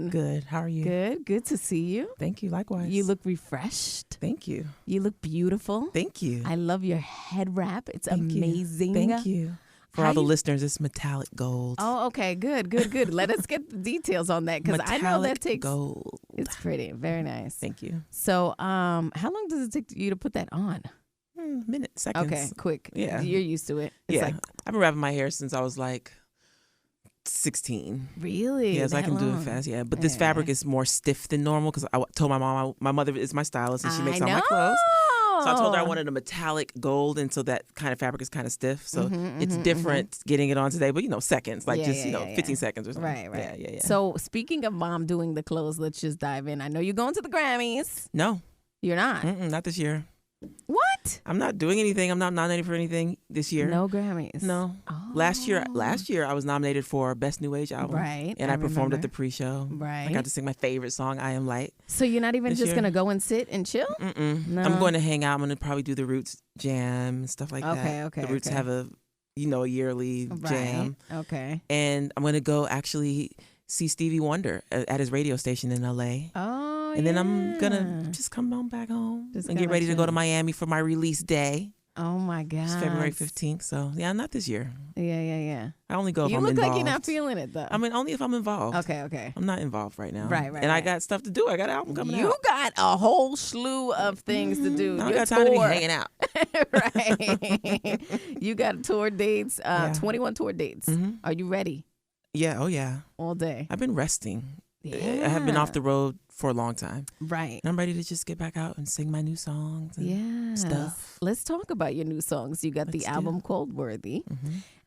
Good. How are you? Good. Good to see you. Thank you. Likewise. You look refreshed. Thank you. You look beautiful. Thank you. I love your head wrap. It's Thank amazing. You. Thank you. For all the listeners, it's metallic gold. Oh, okay. Good. Let us get the details on that because I know that takes gold. It's pretty. Very nice. Thank you. So, how long does it take you to put that on? Minutes, seconds. Okay, quick. Yeah. You're used to it. It's I've been wrapping my hair since I was like 16. Really? Yes, I can do it fast. Yeah, but this fabric is more stiff than normal because I told my mom, my mother is my stylist and she makes all my clothes. So I told her I wanted a metallic gold, and so that kind of fabric is kind of stiff. So it's different getting it on today, but seconds, like 15 seconds or something. Right. Yeah. So speaking of mom doing the clothes, let's just dive in. I know you're going to the Grammys. No. You're not? Not this year. What? I'm not doing anything. I'm not nominated for anything this year. No Grammys. No. Oh. Last year I was nominated for Best New Age Album. Right. And I performed at the pre-show. Right. I got to sing my favorite song, I Am Light. So you're not even just going to go and sit and chill? No. I'm going to hang out. I'm going to probably do the Roots Jam and stuff like that. Okay. The Roots have a yearly jam. Okay. And I'm going to go actually see Stevie Wonder at his radio station in LA. Oh. And then I'm going to just come on back home and get ready to go to Miami for my release day. Oh, my God. It's February 15th. So, not this year. Yeah. I only go if I'm involved. You look like you're not involved. feeling it, though. I mean, only if I'm involved. Okay. I'm not involved right now. Right. And I got stuff to do. I got an album coming out. You got a whole slew of things to do. I got time to be hanging out. Right. You got tour dates, 21 tour dates. Are you ready? Yeah. Oh, yeah. All day. I've been resting. Yeah. I have been off the road for a long time. Right. And I'm ready to just get back out and sing my new songs and stuff. Let's talk about your new songs. You got the album called Worthy.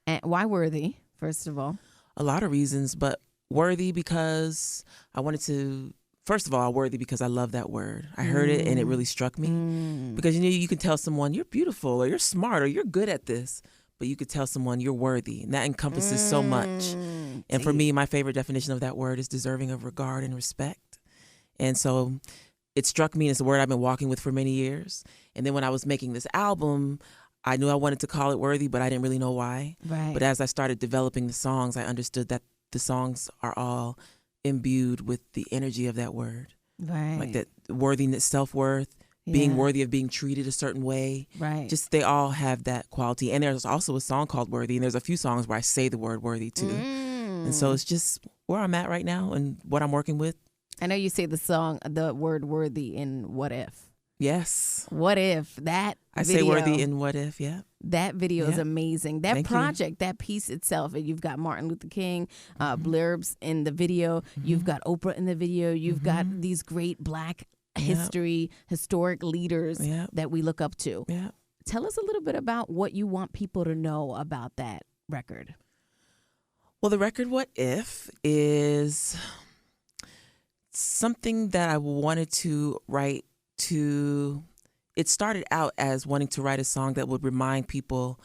And why Worthy, first of all? A lot of reasons, but Worthy because I wanted to, first of all, Worthy because I love that word. I heard it and it really struck me. Because you can tell someone you're beautiful or you're smart or you're good at this, but you could tell someone you're worthy, and that encompasses so much. And for me, my favorite definition of that word is deserving of regard and respect. And so it struck me, and it's a word I've been walking with for many years. And then when I was making this album, I knew I wanted to call it Worthy, but I didn't really know why. Right. But as I started developing the songs, I understood that the songs are all imbued with the energy of that word. Right. Like that worthiness, self-worth, being worthy of being treated a certain way. Right. Just they all have that quality. And there's also a song called Worthy, and there's a few songs where I say the word worthy too. And so it's just where I'm at right now and what I'm working with. I know you say the word worthy in What If. Yes. What If, that I video, say worthy in What If, yeah. That video is amazing. That Thank project, that piece itself, and you've got Martin Luther King blurbs in the video. You've got Oprah in the video. You've got these great Black historic leaders that we look up to. Yeah. Tell us a little bit about what you want people to know about that record. Well, the record What If is something that I wanted to write it started out as wanting to write a song that would remind people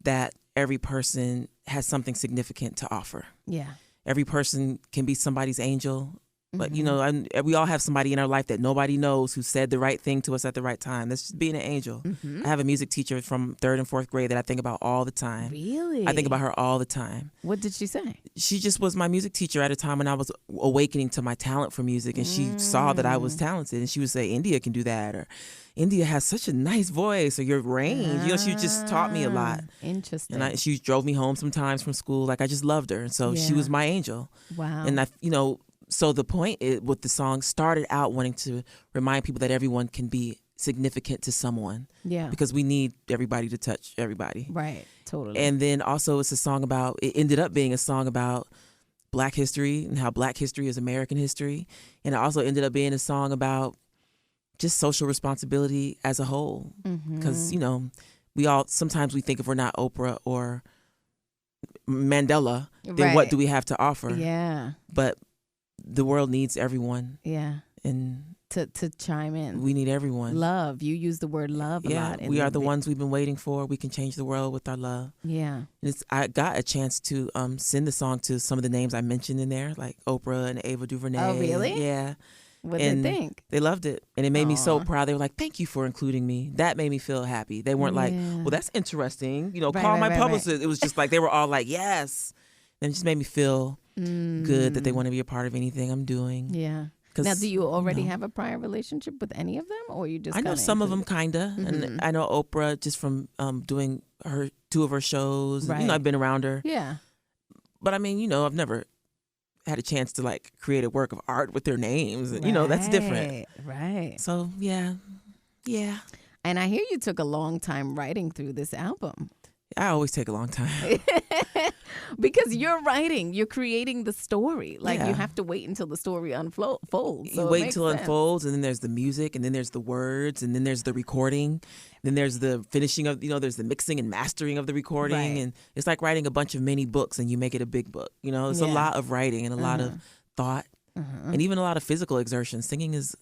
that every person has something significant to offer. Yeah. Every person can be somebody's angel. But, we all have somebody in our life that nobody knows who said the right thing to us at the right time. That's just being an angel. I have a music teacher from 3rd and 4th grade that I think about all the time. Really? I think about her all the time. What did she say? She just was my music teacher at a time when I was awakening to my talent for music. And she saw that I was talented. And she would say, India can do that. Or India has such a nice voice. Or your range. She just taught me a lot. Interesting. And she drove me home sometimes from school. Like, I just loved her. And so she was my angel. Wow. And so the point with the song started out wanting to remind people that everyone can be significant to someone. Yeah. Because we need everybody to touch everybody. Right. Totally. And then also it ended up being a song about Black history and how Black history is American history. And it also ended up being a song about just social responsibility as a whole. Because, sometimes we think if we're not Oprah or Mandela, then what do we have to offer? Yeah. But the world needs everyone. Yeah. And to chime in. We need everyone. Love. You use the word love a lot. We are the ones we've been waiting for. We can change the world with our love. Yeah. I got a chance to send the song to some of the names I mentioned in there, like Oprah and Ava DuVernay. Oh, really? Yeah. What did they think? They loved it. And it made me so proud. They were like, thank you for including me. That made me feel happy. They weren't like, well, that's interesting. Call my publicist. It was just like, they were all like, yes. And it just made me feel good that they want to be a part of anything I'm doing. Yeah. Now, do you already have a prior relationship with any of them, or you just? I know some of them, kinda, and I know Oprah just from doing two of her shows. Right. You know, I've been around her. Yeah. But I mean, you know, I've never had a chance to like create a work of art with their names. You know, that's different. Right. So yeah. And I hear you took a long time writing through this album. I always take a long time. Because you're writing, you're creating the story. Like you have to wait until the story unfolds. So you wait until it unfolds, and then there's the music, and then there's the words, and then there's the recording, then there's the finishing of, there's the mixing and mastering of the recording. Right. And it's like writing a bunch of mini books and you make it a big book. You know, it's a lot of writing and a lot of thought and even a lot of physical exertion. Singing is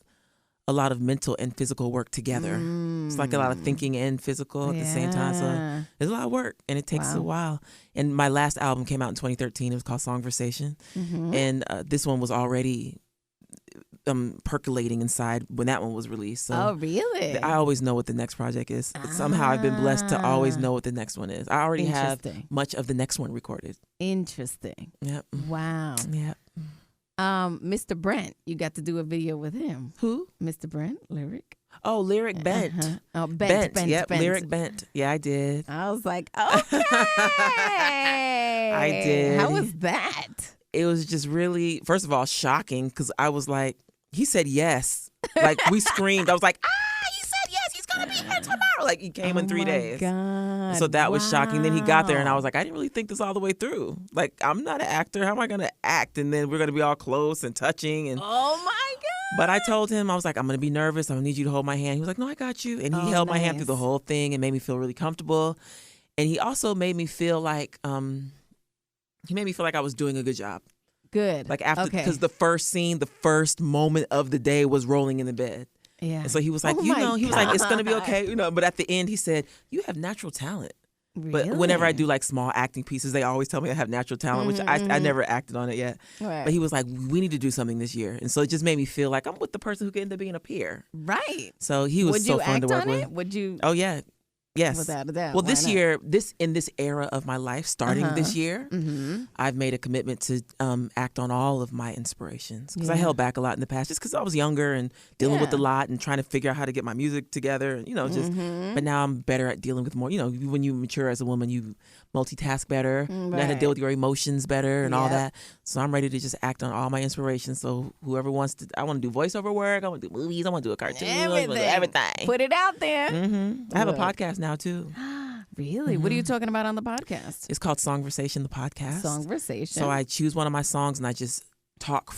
a lot of mental and physical work together. It's like a lot of thinking and physical at the same time. So it's a lot of work, and it takes a while. And my last album came out in 2013. It was called Songversation. And this one was already percolating inside when that one was released. So oh, really? I always know what the next project is. Somehow I've been blessed to always know what the next one is. I already have much of the next one recorded. Interesting. Yep. Wow. Yep. Mr. Brent, you got to do a video with him. Who? Mr. Brent, Lyric. Oh, Lyric Bent. Oh, Bent. Yep, Lyric Bent. Yeah, I did. I was like, okay. I did. How was that? It was just really, first of all, shocking because I was like, he said yes. Like, we screamed. I was like, he said yes. He's going to be here tomorrow. Like, he came in 3 days. God. So that was shocking. Then he got there and I was like, I didn't really think this all the way through. Like, I'm not an actor. How am I going to act? And then we're going to be all close and touching. And oh, my God. But I told him, I was like, I'm going to be nervous. I'm going to need you to hold my hand. He was like, no, I got you. And he held my hand through the whole thing and made me feel really comfortable. And he also made me feel like, I was doing a good job. Good. Like after, because the first scene, the first moment of the day was rolling in the bed. Yeah. And so he was like, he was like, it's going to be okay. But at the end he said, you have natural talent. Really? But whenever I do like small acting pieces, they always tell me I have natural talent, which I never acted on it yet. Right. But he was like, we need to do something this year. And so it just made me feel like I'm with the person who could end up being a peer. Right. So he was so fun to work with. Would you? Oh, yeah. Yes. Without a doubt. Well, this year, in this era of my life, starting this year, I've made a commitment to act on all of my inspirations because I held back a lot in the past just because I was younger and dealing with a lot and trying to figure out how to get my music together and but now I'm better at dealing with more. When you mature as a woman, you multitask better, learn how to deal with your emotions better and all that. So I'm ready to just act on all my inspirations. So whoever wants to, I want to do voiceover work, I want to do movies, I want to do a cartoon, I want to do everything. Put it out there. I have a podcast now too. Really? What are you talking about on the podcast? It's called Songversation, the podcast. Songversation. So I choose one of my songs and I just talk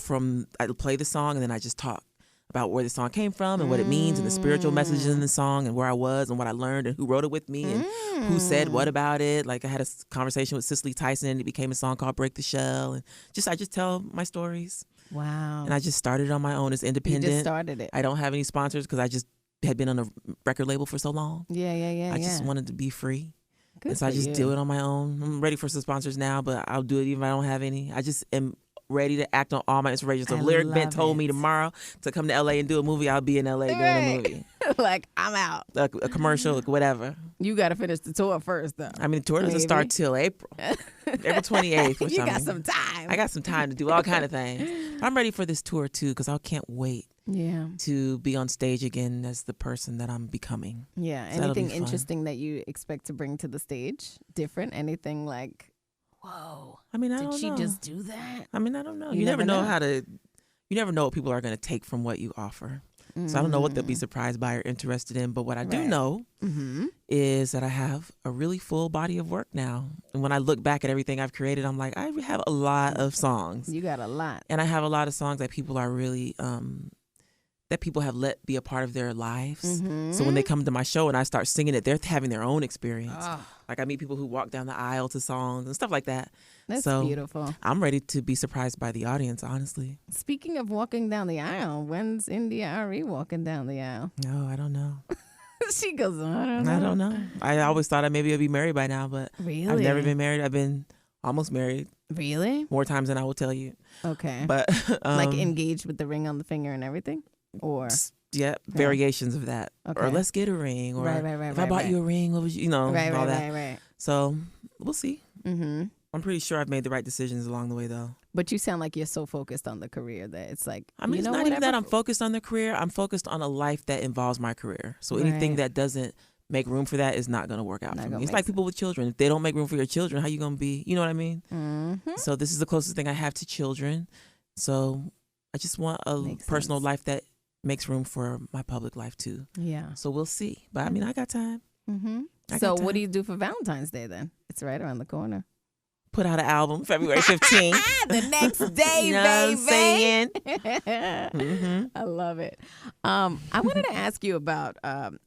I play the song and then I just talk about where the song came from and what it means and the spiritual messages in the song and where I was and what I learned and who wrote it with me and who said what about it. Like I had a conversation with Cicely Tyson and it became a song called Break the Shell. And I just tell my stories. Wow. And I just started on my own as independent. You just started it. I don't have any sponsors because I just had been on a record label for so long. Yeah. I just wanted to be free. Good and so I just do it on my own. I'm ready for some sponsors now, but I'll do it even if I don't have any. I just am ready to act on all my inspirations. So if Lyric Bent told me tomorrow to come to LA and do a movie, I'll be in LA doing a movie. Like, I'm out. A commercial, whatever. You got to finish the tour first, though. I mean, the tour doesn't start till April. April 28th. You got some time. I got some time to do all kind of things. I'm ready for this tour, too, because I can't wait. Yeah. To be on stage again as the person that I'm becoming. Yeah. So anything interesting that you expect to bring to the stage? Different? Anything like, whoa. I mean, I don't know. Did she just do that? I mean, I don't know. You never know you never know what people are going to take from what you offer. So I don't know what they'll be surprised by or interested in. But what I do know is that I have a really full body of work now. And when I look back at everything I've created, I'm like, I have a lot of songs. You got a lot. And I have a lot of songs that people are really, that people have let be a part of their lives. So when they come to my show and I start singing it, they're having their own experience. Like I meet people who walk down the aisle to songs and stuff like that. That's beautiful. I'm ready to be surprised by the audience, honestly. Speaking of walking down the aisle, when's India Arie walking down the aisle? No, I don't know. She goes, I don't know. I always thought maybe I'd be married by now, but really? I've never been married. I've been almost married. Really? More times than I will tell you. Okay. But like engaged with the ring on the finger and everything? Or variations of that. Okay. Or let's get a ring. Or if I bought you a ring, what would you all that. Right. So we'll see. I'm pretty sure I've made the right decisions along the way, though. But you sound like you're so focused on the career that it's like, I mean, it's not even that I'm focused on the career. I'm focused on a life that involves my career. So anything that doesn't make room for that is not going to work out for me. It's like people with children. If they don't make room for your children, how you going to be? You know what I mean? Mm-hmm. So this is the closest thing I have to children. So I just want a personal life that makes room for my public life, too. Yeah. So we'll see. But I mean, I got time. Mm-hmm. So what do you do for Valentine's Day then? It's right around the corner. Put out an album February 15th. The next day, you know baby. What I'm saying? Mm-hmm. I love it. I wanted to ask you about,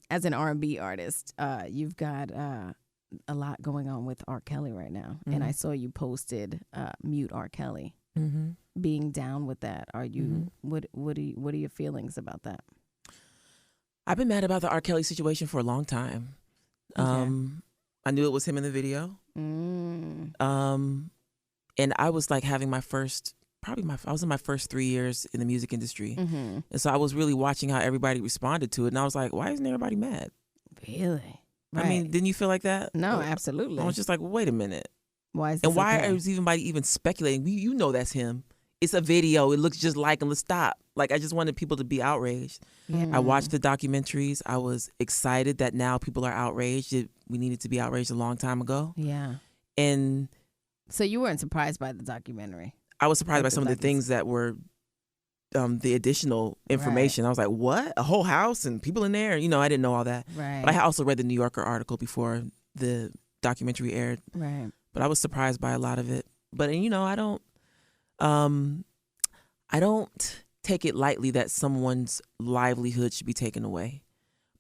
as an R&B artist, you've got a lot going on with R. Kelly right now. Mm-hmm. And I saw you posted Mute R. Kelly. Mm-hmm. Being down with that. Are you? What are your feelings about that? I've been mad about the R. Kelly situation for a long time. Okay. I knew it was him in the video. And I was like having I was in my first 3 years in the music industry. Mm-hmm. And so I was really watching how everybody responded to it. And I was like, why isn't everybody mad? Really? Right. I mean, didn't you feel like that? No, absolutely. I was just like, well, wait a minute. Why is this why is anybody even speculating? You know that's him. It's a video. It looks just like him. Let's stop. Like, I just wanted people to be outraged. Yeah. I watched the documentaries. I was excited that now people are outraged. We needed to be outraged a long time ago. Yeah. And so you weren't surprised by the documentary? I was surprised by some of the things that were the additional information. Right. I was like, what? A whole house and people in there? You know, I didn't know all that. Right. But I also read the New Yorker article before the documentary aired. Right. But I was surprised by a lot of it. But, you know, I don't take it lightly that someone's livelihood should be taken away.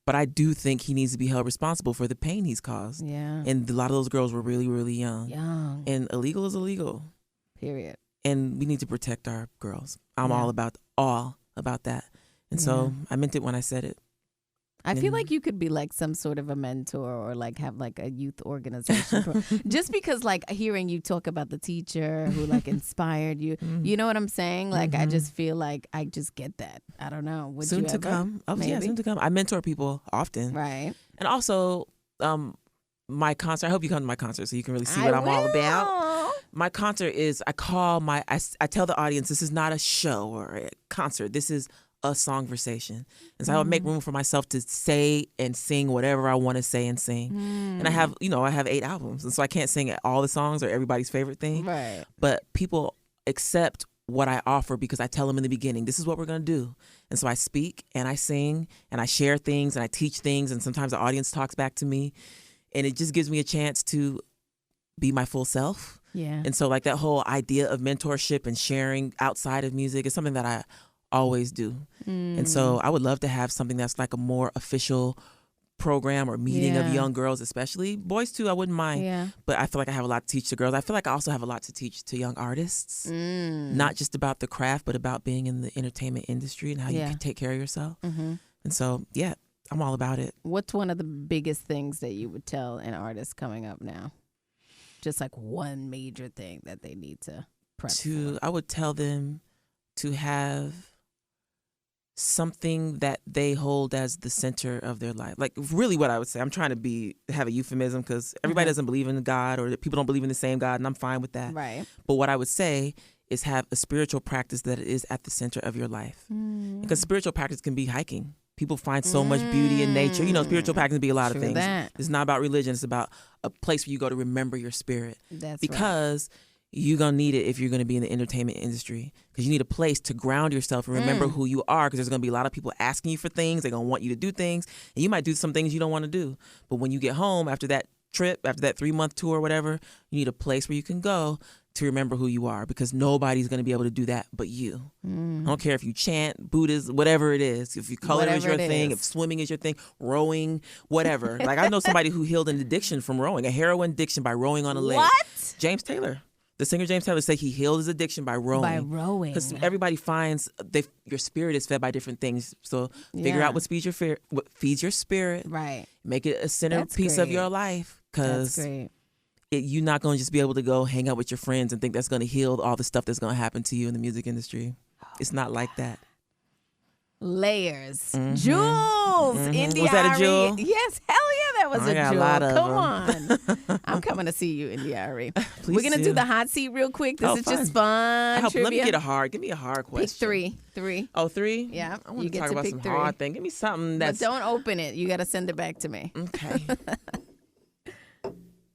But I do think he needs to be held responsible for the pain he's caused. Yeah. And a lot of those girls were really, really young. And illegal is illegal. Period. And we need to protect our girls. I'm all about that. And so I meant it when I said it. I feel like you could be like some sort of a mentor or like have like a youth organization. Just because like hearing you talk about the teacher who like inspired you, you know what I'm saying? Like I just feel like I just get that. I don't know. Would soon you to ever? Come. Oh, yeah, soon to come. I mentor people often. Right. And also my concert. I hope you come to my concert so you can really see what I'm all about. My concert is, I tell the audience, this is not a show or a concert. This is a songversation. And so I would make room for myself to say and sing whatever I want to say and sing. And I have 8 albums. And so I can't sing all the songs or everybody's favorite thing. Right. But people accept what I offer because I tell them in the beginning, this is what we're going to do. And so I speak and I sing and I share things and I teach things. And sometimes the audience talks back to me. And it just gives me a chance to be my full self. Yeah. And so like that whole idea of mentorship and sharing outside of music is something that I always do. And so I would love to have something that's like a more official program or meeting of young girls, especially boys too. I wouldn't mind. Yeah. But I feel like I have a lot to teach to girls. I feel like I also have a lot to teach to young artists, not just about the craft, but about being in the entertainment industry and how you can take care of yourself. And so, yeah, I'm all about it. What's one of the biggest things that you would tell an artist coming up now? Just like one major thing that they need to prep for. I would tell them to have something that they hold as the center of their life. Like really what I would say, I'm trying to have a euphemism because everybody doesn't believe in God or people don't believe in the same God, and I'm fine with that. Right. But what I would say is have a spiritual practice that is at the center of your life. Because spiritual practice can be hiking. People find so much beauty in nature. You know, spiritual practice can be a lot of things. That. It's not about religion. It's about a place where you go to remember your spirit. That's because you're going to need it if you're going to be in the entertainment industry, because you need a place to ground yourself and remember who you are, because there's going to be a lot of people asking you for things. They're going to want you to do things, and you might do some things you don't want to do. But when you get home after that trip, after that 3-month tour or whatever, you need a place where you can go to remember who you are, because nobody's going to be able to do that but you. I don't care if you chant, Buddhism, whatever it is, if your color is your thing, if swimming is your thing, rowing, whatever. Like I know somebody who healed an addiction from rowing, a heroin addiction by rowing on a lake. What? James Taylor. The singer James Taylor said he healed his addiction by rowing. By rowing. Because everybody finds your spirit is fed by different things. So figure out what feeds your spirit. Right. Make it a centerpiece of your life. Because you're not going to just be able to go hang out with your friends and think that's going to heal all the stuff that's going to happen to you in the music industry. It's not like that. Layers. Jewels. India Was that a jewel? Yes, hell yeah, that that was a joke. Come on. I'm coming to see you, India Arie. We're going to do the hot seat real quick. This is fun. just fun. Let me get give me a hard question. Pick three. Oh, 3? Yeah. I want to talk about some hard thing. Give me something that's... But don't open it. You got to send it back to me. Okay.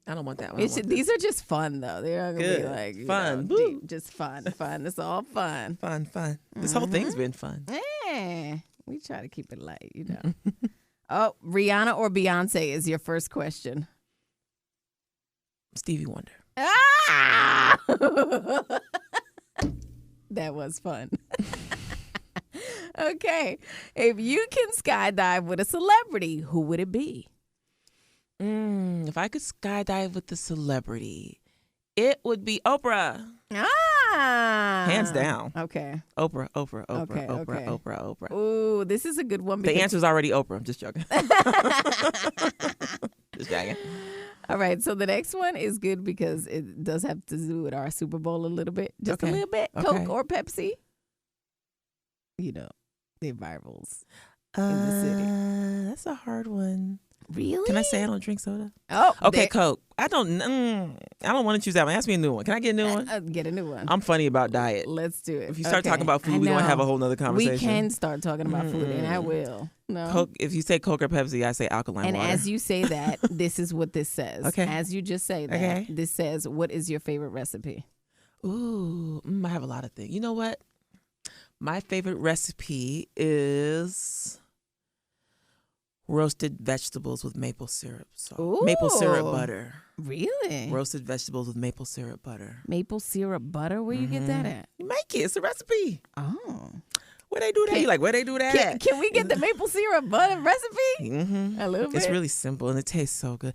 I don't want that one. These are just fun, though. They're not going to be like... Fun. Deep. Just fun. It's all fun. Fun. This whole thing's been fun. Yeah. We try to keep it light, Oh, Rihanna or Beyonce is your first question. Stevie Wonder. Ah! That was fun. Okay. If you can skydive with a celebrity, who would it be? If I could skydive with a celebrity, it would be Oprah. Ah. Hands down. Okay. Oprah. Okay. Ooh, this is a good one. The answer's already Oprah. I'm just joking. Just joking. All right, so the next one is good because it does have to do with our Super Bowl a little bit. Just a little bit. Coke or Pepsi? They're virals in the city. That's a hard one. Really? Can I say I don't drink soda? Oh, okay. Coke. I don't want to choose that one. Ask me a new one. Can I get a new one? Get a new one. I'm funny about diet. Let's do it. If you start talking about food, we're gonna have a whole nother conversation. We can start talking about food, and I will. No. Coke. If you say Coke or Pepsi, I say alkaline water. And as you say that, this is what this says. Okay. As you just say that, this says, "What is your favorite recipe?" Ooh, I have a lot of things. You know what? My favorite recipe is roasted vegetables with maple syrup. Maple syrup butter. Really? Roasted vegetables with maple syrup butter. Maple syrup butter? Where you get that at? You make it. It's a recipe. Oh. Where they do that? You like, where they do that? Can we get the maple syrup butter recipe? Mm-hmm. A little bit. It's really simple and it tastes so good.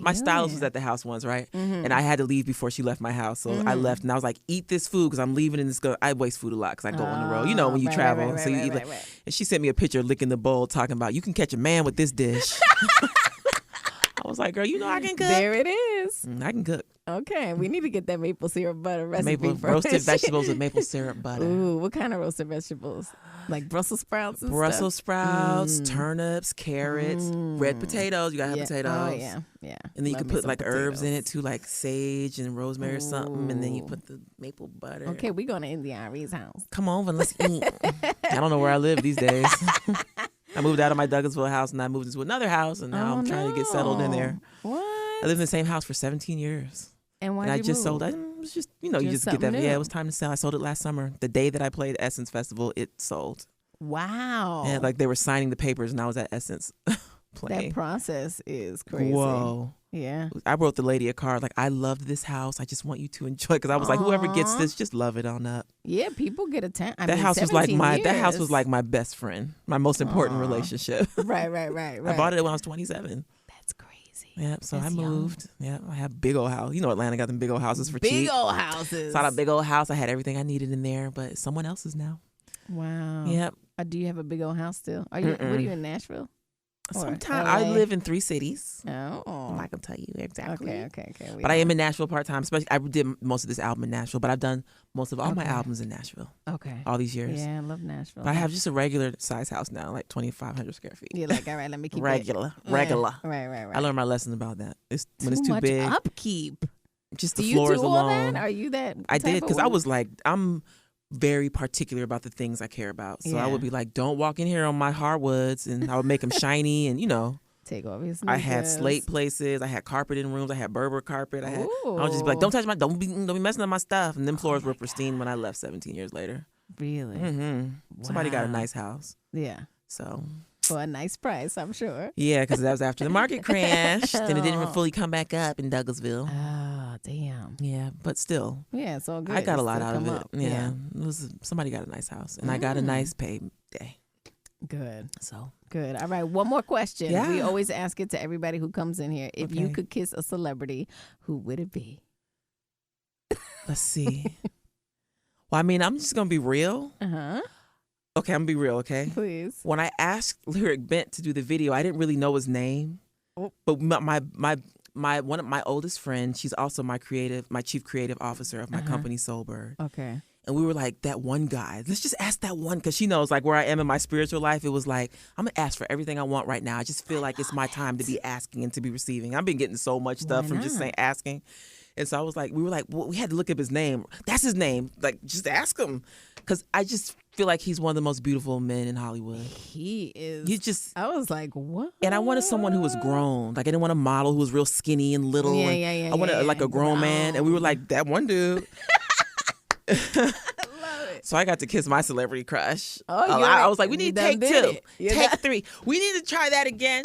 My stylist was at the house once, right? Mm-hmm. And I had to leave before she left my house, so I left and I was like, "Eat this food because I'm leaving." And I waste food a lot because I go on the road. You know when you travel, so you eat. And she sent me a picture licking the bowl, talking about you can catch a man with this dish. I was like, "Girl, you know I can cook." There it is. I can cook. Okay, we need to get that maple syrup butter recipe first. Roasted vegetables with maple syrup butter. Ooh, what kind of roasted vegetables? Like Brussels sprouts and Brussels stuff? sprouts, turnips, carrots, red potatoes. You got to have potatoes. Oh, yeah. And then you can put like herbs in it too, like sage and rosemary or something. And then you put the maple butter. Okay, we're going to India Arie's house. Come on, let's eat. I don't know where I live these days. I moved out of my Douglasville house and I moved into another house and now I'm trying to get settled in there. What? I lived in the same house for 17 years. And why did you I just move? sold it. It was just, you just get that. New. Yeah, it was time to sell. I sold it last summer. The day that I played Essence Festival, it sold. Wow. Yeah, like they were signing the papers and I was at Essence playing. That process is crazy. Whoa. Yeah. I wrote the lady a card like, "I loved this house. I just want you to enjoy." Because I was like, whoever gets this, just love it on up. Yeah, people get a That house was like my best friend, my most important relationship. Right. I bought it when I was 27. That's crazy. Yeah, so I moved. Young. Yeah, I have big old house. You know, Atlanta got them big old houses for cheap. Big old houses. So I had a big old house. I had everything I needed in there, but it's someone else's now. Wow. Yep. Do you have a big old house still? What are you in Nashville? Sometimes I live in 3 cities. Oh. I'm not going to tell you exactly. Okay. But I am in Nashville part-time. Especially, I did most of this album in Nashville, but I've done most of all my albums in Nashville. Okay. All these years. Yeah, I love Nashville. But I have just a regular size house now, like 2,500 square feet. You're like, all right, let me keep regular. it. Regular. Right. I learned my lesson about that. When it's too much big. Upkeep. Just the floors alone. Do you do all that? Are you that? I did because I was like, I'm very particular about the things I care about. So I would be like, don't walk in here on my hardwoods, and I would make them shiny, and take off his I had slate places. I had carpet in rooms. I had Berber carpet. I would just be like, don't touch don't be messing up my stuff. And them floors were pristine when I left 17 years later. Really? Mm-hmm. Wow. Somebody got a nice house. Yeah. So. For a nice price, I'm sure. Yeah, because that was after the market crashed. And it didn't even fully come back up in Douglasville. Oh, damn. Yeah, but still. Yeah, it's all good. I got a lot out of it. Up. Yeah. Somebody got a nice house. And I got a nice payday. Good. So. Good. All right. One more question. Yeah. We always ask it to everybody who comes in here. If you could kiss a celebrity, who would it be? Let's see. Well, I mean, I'm just going to be real. Uh-huh. Okay, I'm going to be real, okay? Please. When I asked Lyric Bent to do the video, I didn't really know his name. Oh. But one of my oldest friends, she's also my chief creative officer of my company, Soulbird. Okay. And we were like, that one guy. Let's just ask that one, because she knows like where I am in my spiritual life. It was like, I'm gonna ask for everything I want right now. I just feel like it's my time to be asking and to be receiving. I've been getting so much stuff from just saying asking. And so I was like, we were like, well, we had to look up his name. That's his name. Like, just ask him. Because I just feel like he's one of the most beautiful men in Hollywood. He is. You just. I was like, what? And I wanted someone who was grown. Like, I didn't want a model who was real skinny and little. I wanted like a grown man. And we were like, that one dude. So I got to kiss my celebrity crush. I was like, we need to take 2. Take 3. We need to try that again.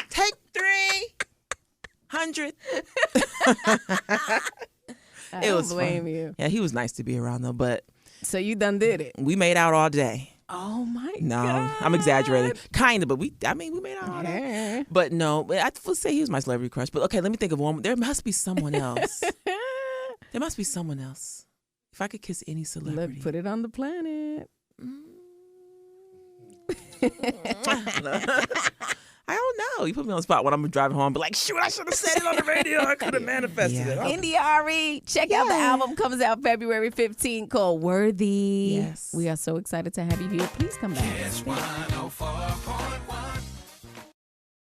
Take 300. It was blame fun. You. Yeah, he was nice to be around though, but so you done did it. We made out all day. Oh my God. No, I'm exaggerating. Kind of, but we made out all day. But no, I would say he was my celebrity crush. But okay, let me think of one. There must be someone else. There must be someone else. If I could kiss any celebrity. Look, put it on the planet. I don't know. You put me on the spot when I'm driving home. But like, shoot, I should have said it on the radio. I could have manifested it. India Arie, check out the album. Comes out February 15th called Worthy. Yes. We are so excited to have you here. Please come back.